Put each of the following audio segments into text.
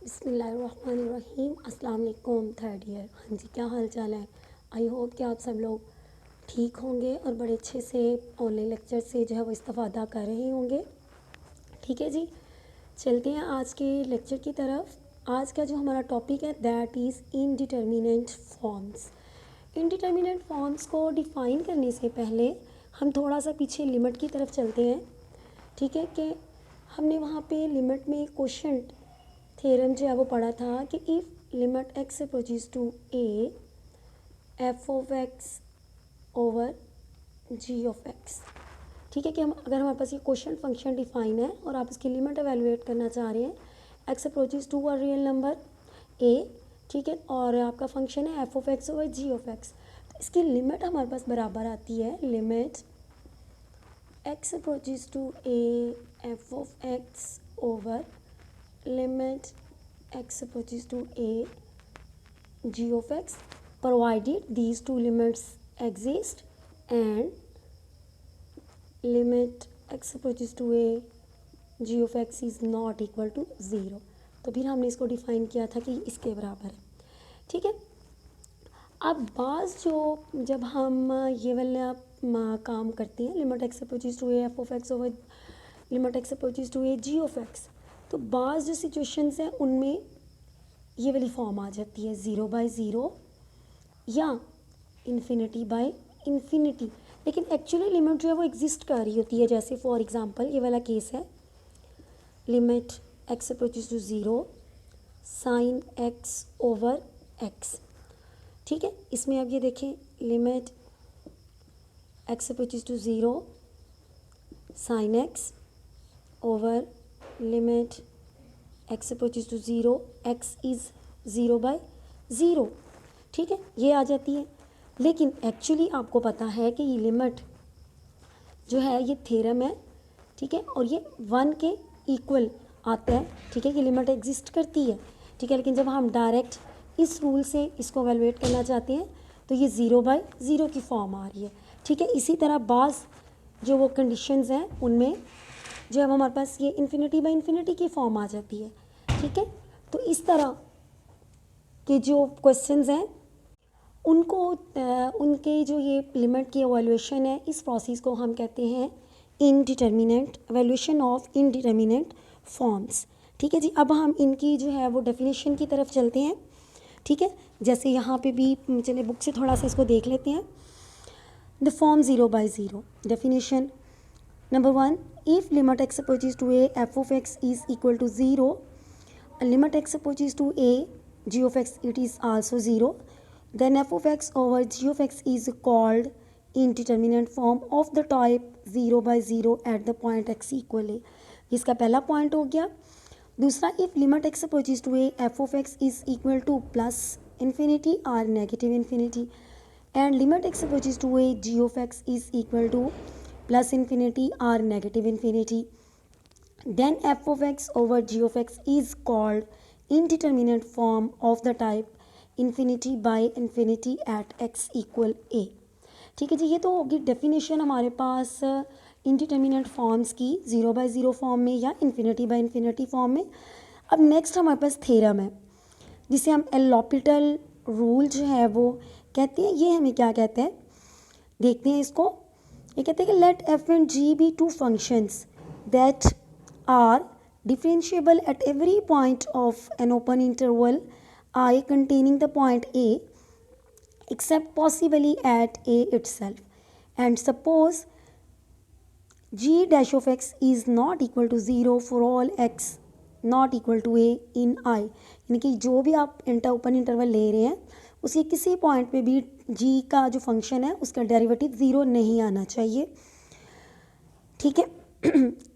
बिस्मिल्लाहिर्रहमानिर्रहीम। अस्सलाम वालेकुम थर्ड ईयर। हाँ जी, क्या हाल चाल है। आई होप कि आप सब लोग ठीक होंगे और बड़े अच्छे से ऑनलाइन लेक्चर से जो है वो इस्तेफ़ादा कर रहे होंगे। ठीक है जी, चलते हैं आज के लेक्चर की तरफ। आज का जो हमारा टॉपिक है that is indeterminate forms. Indeterminate forms को डिफ़ाइन करने से पहले हम थोड़ा सा पीछे लिमिट की तरफ चलते हैं। ठीक है कि हमने वहाँ पे लिमिट में क्वोशंट थ्योरम जो है वो पढ़ा था कि if limit x approaches to a f of x over g of x. ठीक है कि हम अगर हमारे पास ये क्वोशंट फंक्शन डिफाइन है और आप इसकी लिमिट एवेलुएट करना चाह रहे हैं, x approaches to a real number a, ठीक है, और आपका फंक्शन है f of x over g of x, तो इसकी लिमिट हमारे पास बराबर आती है limit x approaches to a f of x over limit x approaches to a g of x provided these two limits exist and limit x approaches to a g of x is not equal to 0। तो फिर हमने इसको define किया था कि इसके बराबर है। ठीक है, अब जब हम ये वाला काम करते हैं limit x approaches to a f of x over limit x approaches to a g of x, तो बाज़ जो सिचुएशंस हैं उनमें ये वाली फॉर्म आ जाती है 0/0 या इन्फिनिटी बाय इन्फिनिटी। लेकिन एक्चुअली लिमिट जो है वो एग्जिस्ट कर रही होती है। जैसे फॉर एग्जांपल ये वाला केस है limit x approaches to 0 sine x over x. ठीक है, इसमें अब ये देखें limit x approaches to 0 sine x over limit x approaches to 0 x is 0/0। ठीक है, ये आ जाती है। लेकिन एक्चुअली आपको पता है कि ये लिमिट जो है ये थ्योरम है, ठीक है, और ये 1 के इक्वल आता है। ठीक है, ये लिमिट एग्जिस्ट करती है। ठीक है, लेकिन जब हम डायरेक्ट इस रूल से इसको एवेलुएट करना चाहते हैं तो ये 0/0 की फॉर्म आ रही है। ठीक है, इसी तरह बाज़ जो वो कंडीशंस हैं उनमें जो अब हमारे पास ये इन्फिनिटी बाय इन्फिनिटी की फॉर्म आ जाती है। ठीक है, तो इस तरह के जो क्वेश्चंस हैं उनको उनके जो ये लिमिट की एवैल्यूएशन है, इस प्रोसेस को हम कहते हैं indeterminate evaluation of indeterminate forms. ठीक है जी, अब हम इनकी जो है वो डेफिनेशन की तरफ चलते हैं। ठीक है, जैसे यहाँ पे भी चले बुक से थोड़ा सा इसको देख लेते हैं। The form 0/0 definition number 1, if limit x approaches to a f of x is equal to 0, limit x approaches to a g of x it is also 0, then f of x over g of x is called indeterminate form of the type 0/0 at the point x equal a। इसका पहला point हो गया। दूसरा, if limit x approaches to a f of x is equal to plus infinity or negative infinity and limit x approaches to a g of x is equal to plus infinity or negative infinity, then f of x over g of x is called indeterminate form of the type infinity by infinity at x equal a। ठीक है जी, ये तो होगी definition हमारे पास indeterminate forms की 0/0 form में या infinity by infinity form में। अब नेक्स्ट हमारे पास थ्योरम है जिसे हम एल रूल जो है वो कहते हैं। ये हमें क्या कहते हैं, देखते हैं इसको। ये कहते हैं कि let f and g be two functions that are differentiable at every point of an open interval I containing the point a except possibly at a itself and suppose g dash of x is not equal to 0 for all x not equal to a in I. यानी कि जो भी आप open interval ले रहे हैं उसके किसी पॉइंट पे भी जी का जो फंक्शन है उसका डेरिवेटिव 0 नहीं आना चाहिए। ठीक है,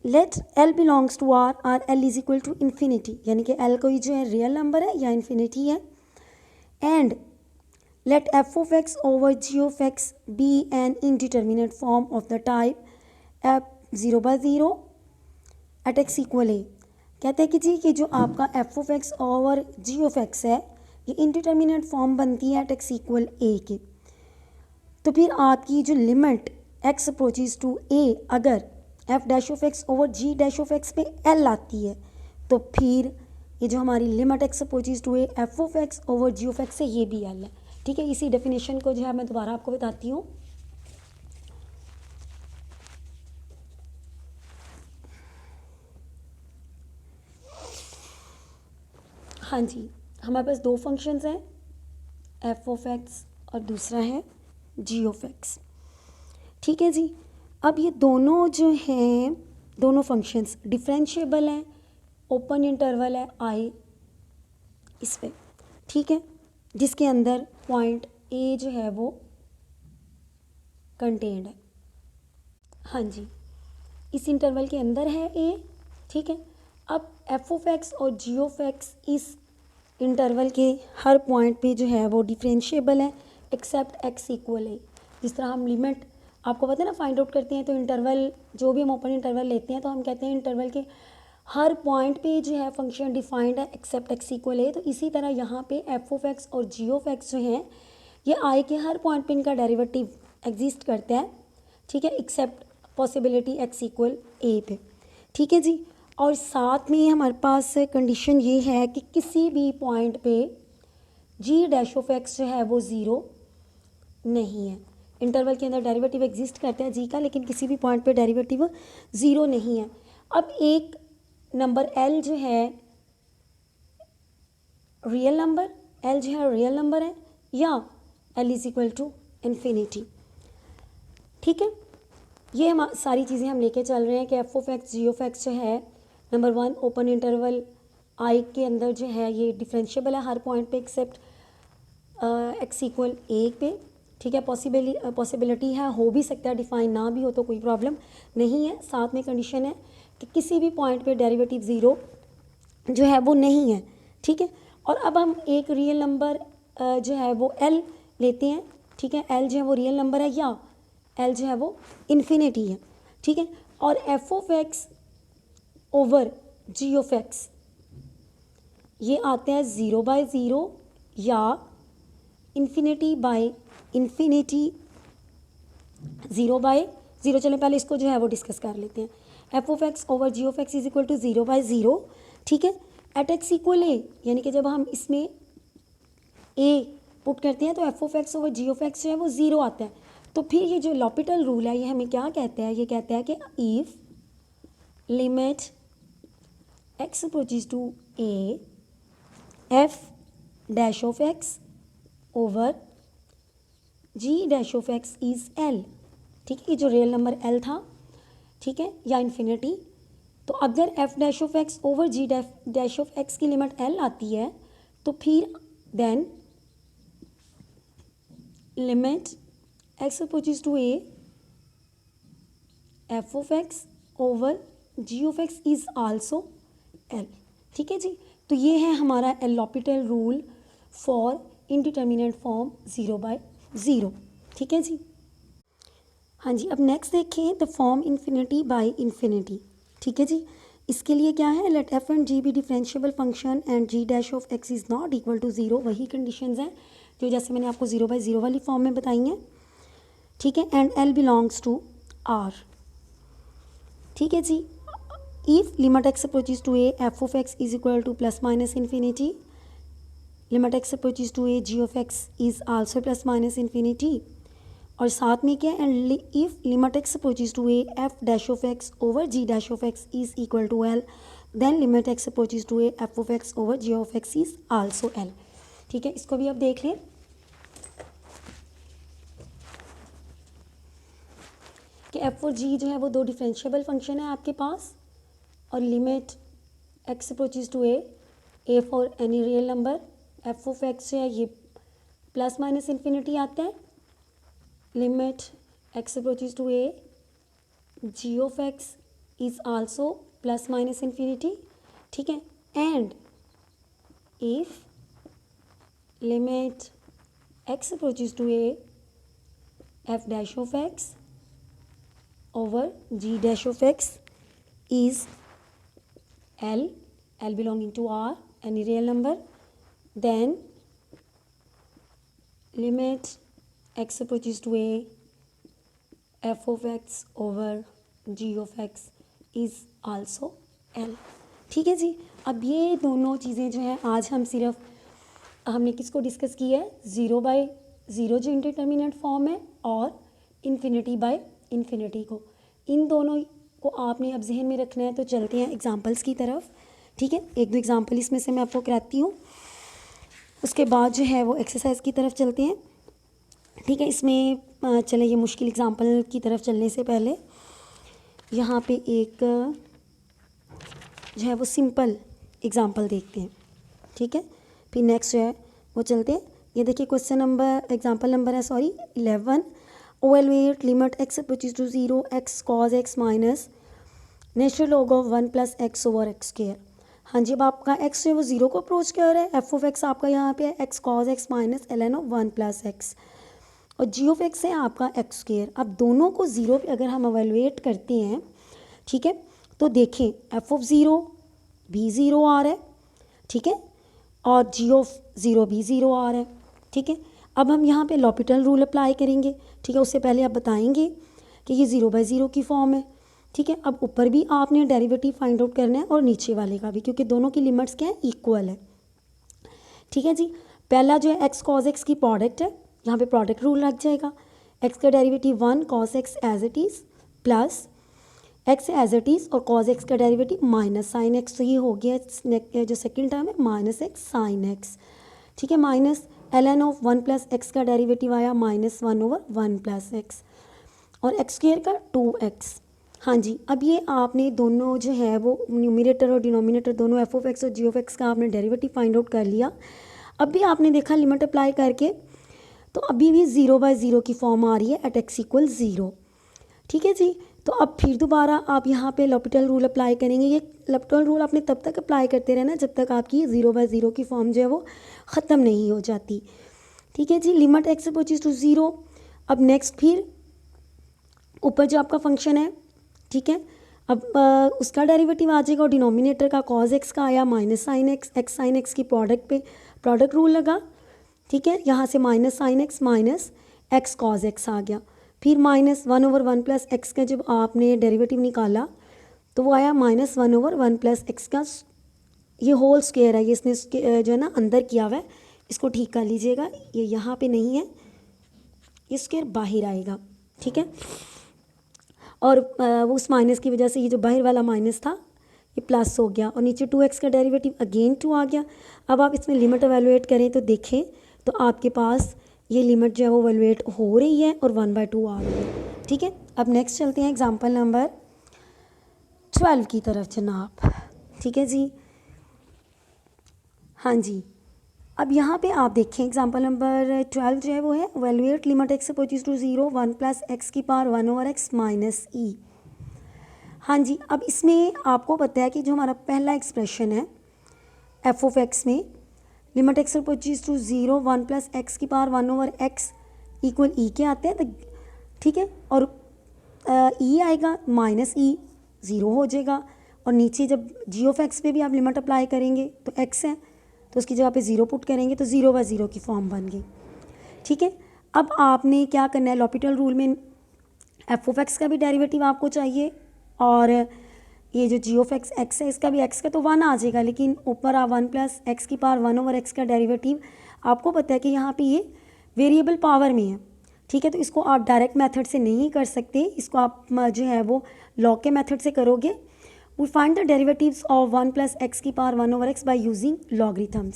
let L belongs to R R L is equal to infinity, यानी कि एल कोई जो है रियल नंबर है या इन्फिनिटी है। And let f of x over g of x be an indeterminate form of the type f 0/0 at x equal a. कहते हैं कि जी कि जो आपका f of x over g of x है ये इंडिटर्मिनेट फॉर्म बनती है एट एक्स इक्वल ए के। तो फिर आपकी जो limit x approaches to a अगर f dash of x over g dash of x पे एल आती है तो फिर ये जो हमारी limit x approaches to a f of x over g of x है, ये भी एल है। ठीक है, इसी डेफिनेशन को जो है मैं दोबारा आपको बताती हूँ। हाँ जी, हमारे पास दो फंक्शंस हैं, एफ ऑफ एक्स और दूसरा है जी ऑफ एक्स। ठीक है जी, अब ये दोनों जो हैं, दोनों फंक्शंस डिफरेंशिएबल हैं, ओपन इंटरवल है आई इस पे। ठीक है, जिसके अंदर पॉइंट ए जो है वो कंटेंड है। हाँ जी, इस इंटरवल के अंदर है ए। ठीक है, अब एफ ऑफ एक्स और जी ऑफ एक्स इस इंटरवल के हर पॉइंट पे जो है वो डिफरेंशिएबल है एक्सेप्ट एक्स इक्वल ए। जिस तरह हम लिमिट आपको पता है ना फाइंड आउट करते हैं, तो इंटरवल जो भी हम ओपन इंटरवल लेते हैं तो हम कहते हैं इंटरवल के हर पॉइंट पे जो है फंक्शन डिफाइंड है एक्सेप्ट एक्स इक्वल है। तो इसी तरह यहाँ पे एफ ऑफ एक्स और जी ऑफ एक्स जो हैं ये आई के हर पॉइंट पे इनका डेरिवेटिव एग्जिस्ट करता है। ठीक है, accept possibility x equal a पे। ठीक है जी, और साथ में हमारे पास कंडीशन ये है कि किसी भी पॉइंट पे जी डैश ऑफ एक्स जो है वो ज़ीरो नहीं है। इंटरवल के अंदर डेरिवेटिव एग्जिस्ट करता है जी का, लेकिन किसी भी पॉइंट पे डेरिवेटिव ज़ीरो नहीं है। अब एक नंबर एल जो है रियल नंबर, एल जो है रियल नंबर है या L is equal to infinity. ठीक है, ये हम सारी चीज़ें हम लेके चल रहे हैं कि f of x g of x जो है number one open interval I के अंदर जो है ये डिफरेंशिएबल है हर पॉइंट पे एक्सेप्ट एक्स इक्वल ए पे। ठीक है, पॉसिबिलिटी है, हो भी सकता है, डिफाइन ना भी हो तो कोई प्रॉब्लम नहीं है। साथ में कंडीशन है कि किसी भी पॉइंट पे डेरिवेटिव ज़ीरो जो है वो नहीं है। ठीक है, और अब हम एक रियल नंबर जो है वो एल लेते हैं। ठीक है, एल जो है वो रियल नंबर है या एल जो है वो इन्फिनिटी है। ठीक है, और f of x over g of x ये आता है ज़ीरो बाय ज़ीरो या infinity by infinity, zero by zero. चलें पहले इसको जो है वो डिस्कस कर लेते हैं। F of x over g of x is equal to zero by zero. ठीक है, एट एक्स इक्वल ए, यानी कि जब हम इसमें ए पुट करते हैं तो f of x over g of x जो है वो ज़ीरो आता है। तो फिर ये जो लॉपिटल रूल है ये हमें क्या कहता है, ये कहता है कि if limit x approaches to a f dash of x over g dash of x is L. ठीक है, ये जो रियल नंबर एल था, ठीक है, या इन्फिनिटी, तो अगर f dash of x over g dash of x की लिमिट एल आती है तो फिर then limit x approaches to a f of x over g of x is also L. ठीक है जी, तो ये है हमारा L'Hopital rule for indeterminate form zero by zero. ठीक है जी, हाँ जी, अब नेक्स्ट देखें the form infinity by infinity. ठीक है जी, इसके लिए क्या है, let f and g be differentiable function and g dash of x is not equal to zero. वही कंडीशंस हैं जो जैसे मैंने आपको ज़ीरो बाय ज़ीरो वाली फॉर्म में बताई हैं। ठीक है, and L belongs to R. ठीक है जी, if limit x approaches to a f of x is equal to plus minus infinity, limit x approaches to a g of x is also plus minus infinity, और साथ में क्या, and if limit x approaches to a f dash of x over g dash of x is equal to L, then limit x approaches to a f of x over g of x is also L. ठीक है, इसको भी आप देख लें कि F और जी जो है वो दो डिफरेंशिएबल फंक्शन है आपके पास, और limit x approaches to a for any real number f of x जो है ये प्लस माइनस इन्फिनिटी आता है, limit x approaches to a g of x is also plus minus infinity. ठीक है, and if limit x approaches to a f dash of x over g dash of x is L belonging to R, any real number, then limit x approaches to a f of x over g of x is also L। ठीक है जी, अब ये दोनों चीज़ें जो हैं आज हमने किसको डिस्कस किया है, 0/0 जो इंडिटरमिनेट फॉर्म है और इन्फिनिटी को, इन दोनों को आपने अब जहन में रखना है। तो चलते हैं एग्जांपल्स की तरफ, ठीक है। एक दो एग्जांपल इसमें से मैं आपको कराती हूँ, उसके बाद जो है वो एक्सरसाइज की तरफ चलते हैं, ठीक है। इसमें चले ये मुश्किल एग्जांपल की तरफ चलने से पहले यहाँ पे एक जो है वो सिंपल एग्जांपल देखते हैं, ठीक है। फिर नेक्स्ट जो है वो चलते हैं। ये देखिए एग्जांपल नंबर है 11, evaluate limit x approaches to 0 x cos x minus natural log of 1 + x over x square. हाँ जी, अब आपका x जो है वो 0 को अप्रोच कर रहा है, f ऑफ x आपका यहाँ पे है x cos x minus ln of 1 + x, और g ऑफ x है आपका x स्क्वायर। अब दोनों को 0 पे अगर हम एवेलुएट करते हैं, ठीक है, तो देखें f ऑफ 0 भी 0 आ रहा है, ठीक है, और g ऑफ 0 भी 0 आ रहा है, ठीक है। अब हम यहाँ पे l'Hopital रूल अप्लाई करेंगे, ठीक है। उससे पहले आप बताएंगे कि ये 0/0 की फॉर्म है, ठीक है। अब ऊपर भी आपने डेरिवेटिव फाइंड आउट करना है और नीचे वाले का भी, क्योंकि दोनों की लिमिट्स क्या है, इक्वल है, ठीक है जी। पहला जो है x cos x की प्रोडक्ट है, यहाँ पे प्रोडक्ट रूल लग जाएगा। x का derivative 1 cos x as it is plus x as it is और cos x का डेरिवेटिव माइनस साइन x, तो ये हो गया जो सेकंड टर्म है -x साइन x, ठीक है, माइनस ln ऑफ 1 + x का डेरिवेटिव आया -1/1 + x और x स्क्वायर का 2x। हाँ जी, अब ये आपने दोनों जो है वो न्यूमरेटर और डिनोमिनेटर दोनों f ऑफ x और g ऑफ x का आपने डेरिवेटिव फाइंड आउट कर लिया। अब भी आपने देखा लिमिट अप्लाई करके, तो अभी भी 0/0 की फॉर्म आ रही है एट x = 0, ठीक है जी। तो अब फिर दोबारा आप यहाँ पे l'Hopital रूल अप्लाई करेंगे। ये l'Hopital रूल आपने तब तक अप्लाई करते रहना जब तक आपकी 0/0 की फॉर्म जो है वो ख़त्म नहीं हो जाती, ठीक है जी। Limit x approaches to 0। अब नेक्स्ट फिर ऊपर जो आपका फंक्शन है, ठीक है, अब उसका डेरिवेटिव आ जाएगा और डिनोमिनेटर का cos x का आया minus sine x sine x की प्रोडक्ट पे प्रोडक्ट रूल लगा, ठीक है। यहाँ से minus sine x minus x cos x आ गया। फिर -1/1 + x का जब आपने डेरिवेटिव निकाला तो वो आया -1/1 + x का, ये होल स्क्वायर है, ये इसने जो है ना अंदर किया हुआ है, इसको ठीक कर लीजिएगा, ये यहाँ पे नहीं है, ये स्क्वायर बाहर आएगा, ठीक है। और वो उस माइनस की वजह से ये जो बाहर वाला माइनस था ये प्लस हो गया और नीचे 2x का डेरिवेटिव अगेन 2 आ गया। अब आप इसमें लिमिट एवेलुएट करें तो देखें तो आपके पास ये लिमिट जो है वो एवेलुएट हो रही है और 1/2 आ रही है, ठीक है। अब नेक्स्ट चलते हैं एग्जांपल नंबर 12 की तरफ जनाब, ठीक है जी। हाँ जी, अब यहाँ पे आप देखें एग्जांपल नंबर 12 जो है वो है evaluate limit x approaches to 0 1 + x⁻1/x minus e। हाँ जी, अब इसमें आपको पता है कि जो हमारा पहला एक्सप्रेशन है f ऑफ x में limit x approaches to 0 1 + x⁻1/x equal e के आते हैं, तो ठीक है, और e आएगा -e 0 हो जाएगा, और नीचे जब g ऑफ x पे भी आप लिमिट अप्लाई करेंगे तो x है तो उसकी जगह पे 0 पुट करेंगे तो 0/0 की फॉर्म बन गई, ठीक है। अब आपने क्या करना है, l'Hopital रूल में f ऑफ x का भी डेरिवेटिव आपको चाहिए और ये जो g ऑफ x है इसका भी x का तो 1 आ जाएगा, लेकिन ऊपर आप 1 + x⁻1/x का डेरिवेटिव आपको पता है कि यहाँ पे ये वेरिएबल पावर में है, ठीक है, तो इसको आप डायरेक्ट मेथड से नहीं कर सकते, इसको आप जो है वो लॉग के मेथड से करोगे। We find the derivatives of 1 + x⁻1/x by using logarithms,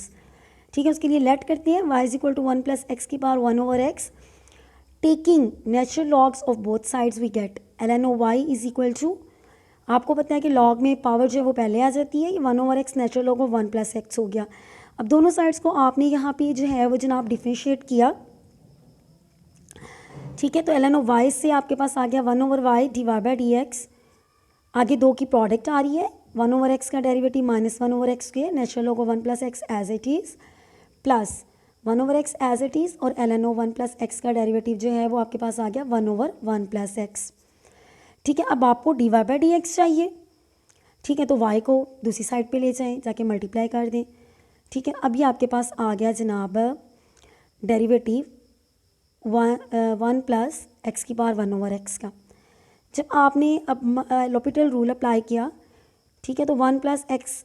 ठीक है। उसके लिए लेट करते हैं y = 1 + x⁻1/x taking natural logs of both sides we get ln of y = आपको पता है कि लॉग में पावर जो है वो पहले आ जाती है, ये 1/x natural log of 1 + x हो गया। अब दोनों साइड्स को आपने यहाँ पे जो है वो जनाब डिफ्रेंशिएट किया, ठीक है, तो ln of y से आपके पास आ गया 1/y /dx, आगे 2 की प्रोडक्ट आ रही है, 1/x का derivative -1/x² natural log of 1 + x as it is plus 1/x as it is और ln of 1 + x का डेरिवेटिव जो है वो आपके पास आ गया 1/1 + x, ठीक है। अब आपको dy/dx चाहिए, ठीक है, तो y को दूसरी साइड पे ले जाएं, जाके मल्टीप्लाई कर दें, ठीक है। अभी आपके पास आ गया जनाब डेरिवेटिव 1 + x⁻1/x का। जब आपने अब l'Hopital रूल अप्लाई किया, ठीक है, तो 1 + x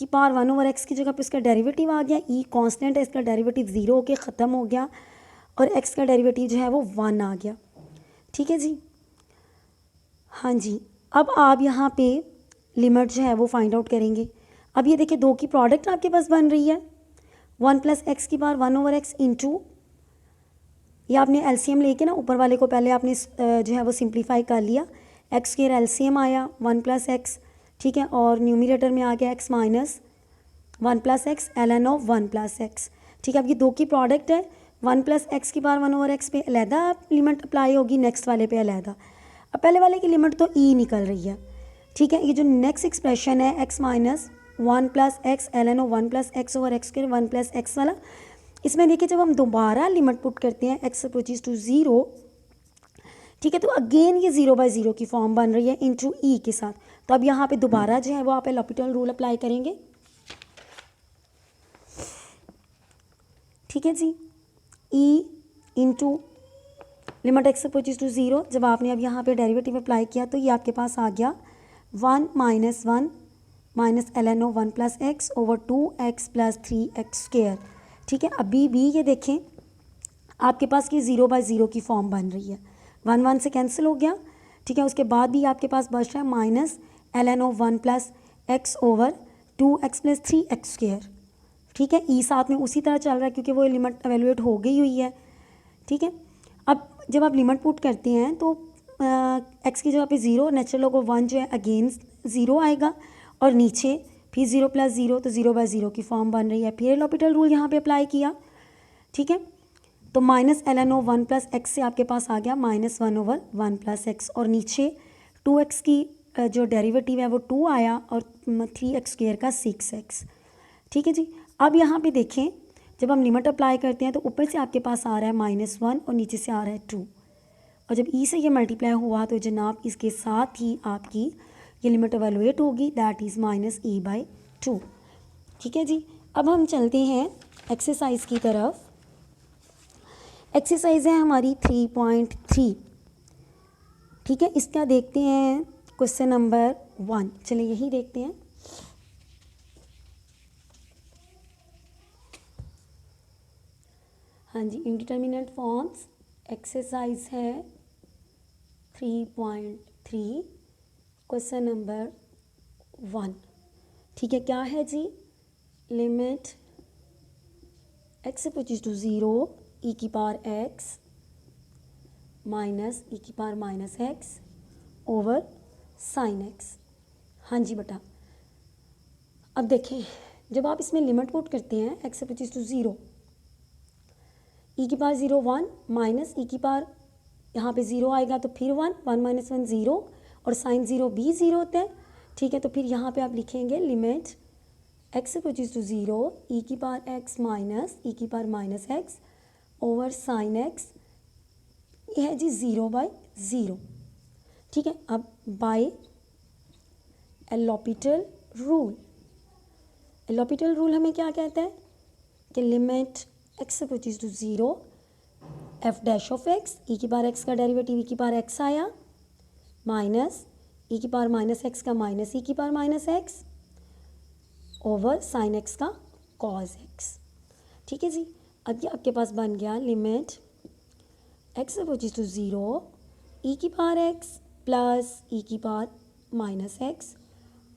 की पावर 1/x की जगह पे उसका डेरिवेटिव आ गया, ई कांस्टेंट है, इसका डेरिवेटिव 0 होके ख़त्म हो गया और x का डेरिवेटिव जो है वो 1 आ गया। ठीक है जी, हाँ जी। अब आप यहाँ पे लिमिट जो है वो फाइंड आउट करेंगे। अब ये देखिए 2 की प्रोडक्ट आपके पास बन रही है, 1 + x की पावर 1/x इंटू, ये आपने एलसीएम लेके ना ऊपर वाले को पहले आपने जो है वो सिंप्लीफाई कर लिया, एक्स स्क्वायर एलसीएम आया 1 + x, ठीक है, और न्यूमरेटर में आ गया x minus 1 + x ln of 1 + x। ठीक है, अब ये 2 की प्रोडक्ट है, 1 + x की पावर 1/x पे अलहदा लिमिट अप्लाई होगी, नेक्स्ट वाले पे अलहदा। अब पहले वाले की लिमिट तो ई निकल रही है। ठीक है, ये जो नेक्स्ट एक्सप्रेशन है x minus 1 + x ln of 1 + x/x² 1 + x वाला, इसमें देखिए जब हम दोबारा लिमिट पुट करते हैं x अप्रोचेस टू 0, ठीक है, तो अगेन ये 0/0 की फॉर्म बन रही है इंटू ई के साथ। तो अब यहाँ पे दोबारा जो है वो आप एल'हॉपिटल रूल अप्लाई करेंगे। ठीक है जी, e into limit x approaches to 0, जब आपने अब यहाँ पे डेरिवेटिव अप्लाई किया तो ये आपके पास आ गया 1 - 1 minus ln of 1 + x over 2x + 3x²। ठीक है, अभी भी ये देखें आपके पास की 0/0 की फॉर्म बन रही है, 1 1 से कैंसिल हो गया। ठीक है, उसके बाद भी आपके पास बच रहा है minus ln of 1 + x over 2x + 3x²। ठीक है, ई साथ में उसी तरह चल रहा है क्योंकि वो लिमिट एवेलुएट हो गई हुई है। ठीक है, अब जब आप लिमिट पुट करते हैं तो x की जगह पे 0, नेचुरल लॉग ऑफ 1 जो है अगेन 0 आएगा और नीचे फिर 0 + 0, तो 0/0 की फॉर्म बन रही है। फिर एल'हॉपिटल रूल यहाँ पे अप्लाई किया। ठीक है, तो माइनस ln ऑफ 1 + x से आपके पास आ गया -1/1 + x और नीचे 2x की जो डेरिवेटिव है वो 2 आया और 3x² का 6x। ठीक है जी, अब यहाँ पे देखें जब हम लिमिट अप्लाई करते हैं तो ऊपर से आपके पास आ रहा है -1 और नीचे से आ रहा है 2, और जब ई से ये मल्टीप्लाई हुआ तो जनाब इसके साथ ही आपकी ये लिमिट एवेलुएट होगी, दैट इज़ -e/2। ठीक है जी, अब हम चलते हैं एक्सरसाइज की तरफ। एक्सरसाइज है हमारी 3.3। ठीक है, इसका देखते हैं क्वेश्चन नंबर 1। चलिए यही देखते हैं। हाँ जी, इंडिटरमिनेट फॉर्म्स एक्सरसाइज है 3.3 क्वेश्चन नंबर 1। ठीक है, क्या है जी, limit x approaches to 0 e की पावर x माइनस e की power -x over sin x। हाँ जी बेटा, अब देखें जब आप इसमें लिमिट पुट करते हैं x अप्रोचेस टू 0, e की पावर 0 1 माइनस e की पावर यहाँ पे 0 आएगा तो फिर 1 1 - 1 0 और साइन 0 भी 0 होता है। ठीक है, तो फिर यहाँ पे आप लिखेंगे limit x approaches to 0 e की पावर x माइनस e की power -x over sine x, ये है जी 0/0। ठीक है, अब by L'Hopital rule, L'Hopital rule हमें क्या कहता है कि limit x approaches to 0 f' of x, e की पावर x का डेरिवेटिव e की पावर x आया माइनस e की पावर -x का माइनस e की power -x over sine x का cos x। ठीक है जी, अब ये आपके पास बन गया limit x approaches to 0 e की पावर x प्लस e की power -x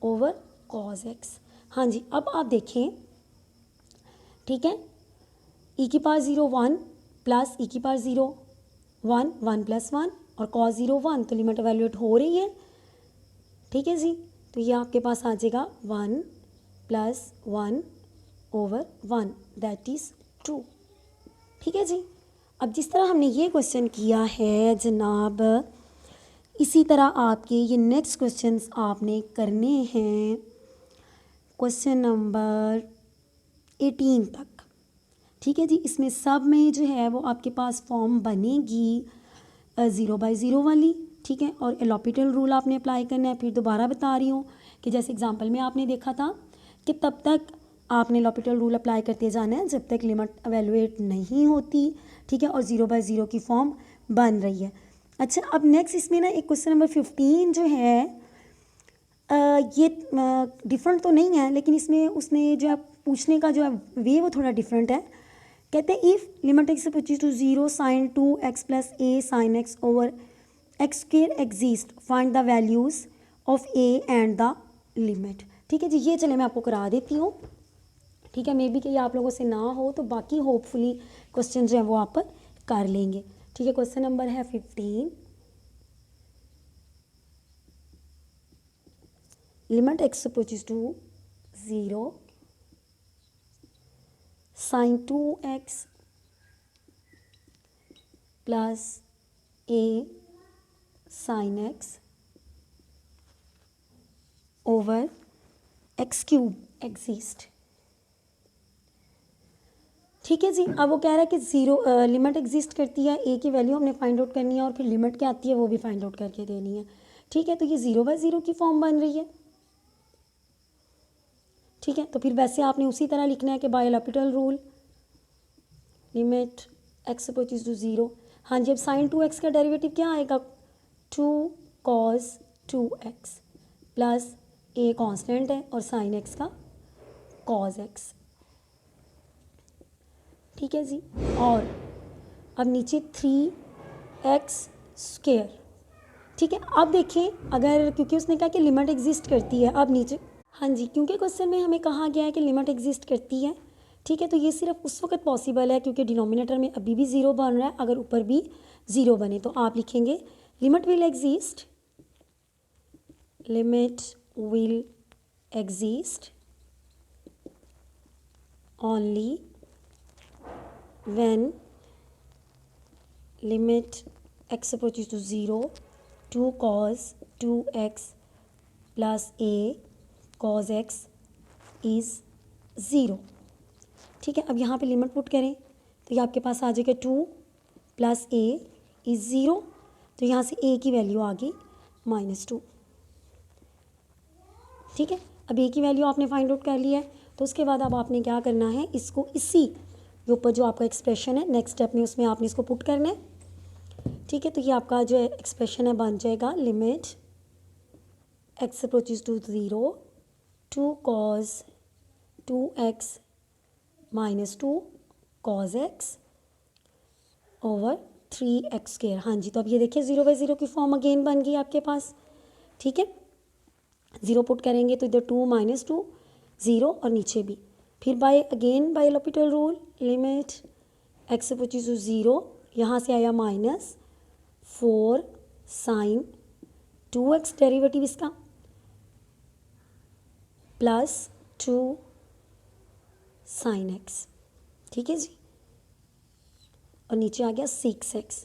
over cos x। हाँ जी, अब आप देखें, ठीक है, e की पावर 0 1 प्लस e की पावर 0 1 1 + 1 और cos 0 1, तो लिमिट एवेलुएट हो रही है। ठीक है जी, तो ये आपके पास आ जाएगा 1 + 1 ओवर 1 दैट इज़ 2। ठीक है जी, अब जिस तरह हमने ये क्वेश्चन किया है जनाब, इसी तरह आपके ये नेक्स्ट क्वेश्चंस आपने करने हैं क्वेश्चन नंबर 18 तक। ठीक है जी, इसमें सब में जो है वो आपके पास फॉर्म बनेगी 0/0 वाली। ठीक है, और एल'हॉपिटल रूल आपने अप्लाई करना है। फिर दोबारा बता रही हूँ कि जैसे एग्जांपल में आपने देखा था कि तब तक आपने एल'हॉपिटल रूल अप्लाई करते जाना है जब तक लिमिट एवेलुएट नहीं होती। ठीक है, और 0/0 की फॉर्म बन रही है। अच्छा, अब नेक्स्ट इसमें ना एक क्वेश्चन नंबर 15 जो है ये डिफरेंट तो नहीं है, लेकिन इसमें उसने जो है पूछने का जो है वे वो थोड़ा डिफरेंट है। कहते हैं if limit x approaches to 0 sine 2x plus a sine x over x square exist, find the values of a and the limit. ठीक है जी, ये चले मैं आपको करा देती हूँ। ठीक है, मे बी कि आप लोगों से ना हो तो बाकी होपफुली क्वेश्चन जो है वो आप कर लेंगे। ठीक है, क्वेश्चन नंबर है 15। Limit x approaches to 0 sine 2x plus a sine x over x cube exist. ठीक है जी, अब वो कह रहा है कि लिमिट एग्जिस्ट करती है, ए की वैल्यू हमने फाइंड आउट करनी है और फिर लिमिट क्या आती है वो भी फाइंड आउट करके देनी है। ठीक है, तो ये 0/0 की फॉर्म बन रही है। ठीक है, तो फिर वैसे आपने उसी तरह लिखना है कि by L rule limit x approaches to 0। हाँ जी, अब साइन 2x का डेरिवेटिव क्या आएगा, 2 cos 2x plus a constant है और साइन x का cos x। ठीक है जी, और अब नीचे 3x स्क्वेयर। ठीक है, अब देखिए अगर क्योंकि उसने कहा कि लिमिट एग्जिस्ट करती है, अब नीचे हाँ जी, क्योंकि क्वेश्चन में हमें कहा गया है कि लिमिट एग्जिस्ट करती है। ठीक है, तो ये सिर्फ उस वक्त पॉसिबल है क्योंकि डिनोमिनेटर में अभी भी 0 बन रहा है। अगर ऊपर भी 0 बने तो आप लिखेंगे limit will exist, limit will exist only when limit x approaches to 0 2 cos 2x plus a cos x is 0। ठीक है, अब यहाँ पे लिमिट पुट करें तो ये आपके पास आ जाएगा 2 प्लस ए इज़ 0, तो यहाँ से a की वैल्यू आ गई -2। ठीक है, अब a की वैल्यू आपने फाइंड आउट कर लिया है, तो उसके बाद अब आपने क्या करना है, इसको इसी ये ऊपर जो आपका एक्सप्रेशन है नेक्स्ट स्टेप में उसमें आपने इसको पुट करना है। ठीक है, तो ये आपका जो एक्सप्रेशन है बन जाएगा limit x approaches to 0 2 cos 2x -2 cos x over 3x square. हाँ जी, तो अब ये देखिए 0/0 की फॉर्म अगेन बन गई आपके पास। ठीक है, 0 पुट करेंगे तो इधर 2 -2 0 और नीचे भी, फिर by L'Hopital rule limit x approaches to 0, यहाँ से आया -4 साइन 2x डेरिवेटिव इसका प्लस 2 साइन x। ठीक है जी, और नीचे आ गया 6x।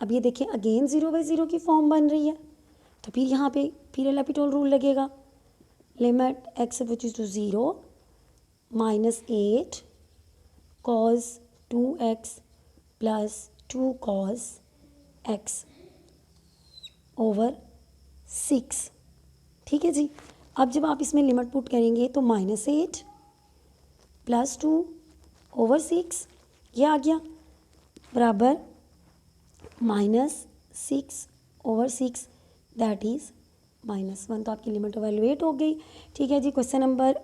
अब ये देखिए अगेन 0/0 की फॉर्म बन रही है, तो फिर यहाँ पे फिर एल हॉपिटल रूल लगेगा, limit x approaches to 0 -8 cos 2x plus 2 cos x over 6। ठीक है जी, अब जब आप इसमें लिमिट पुट करेंगे तो -8 प्लस 2 ओवर 6 ये आ गया बराबर -6 ओवर 6 दैट इज़ -1। तो आपकी लिमिट एवेलुएट हो गई। ठीक है जी, क्वेश्चन नंबर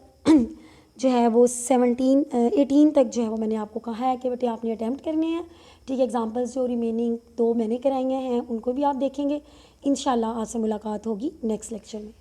जो है वो 18 तक जो है वो मैंने आपको कहा है कि बेटे आपने अटैम्प्ट करने हैं। ठीक है, एग्जांपल्स जो रिमेनिंग 2 मैंने कराई हैं उनको भी आप देखेंगे। इंशाल्लाह आज से मुलाकात होगी नेक्स्ट लेक्चर में।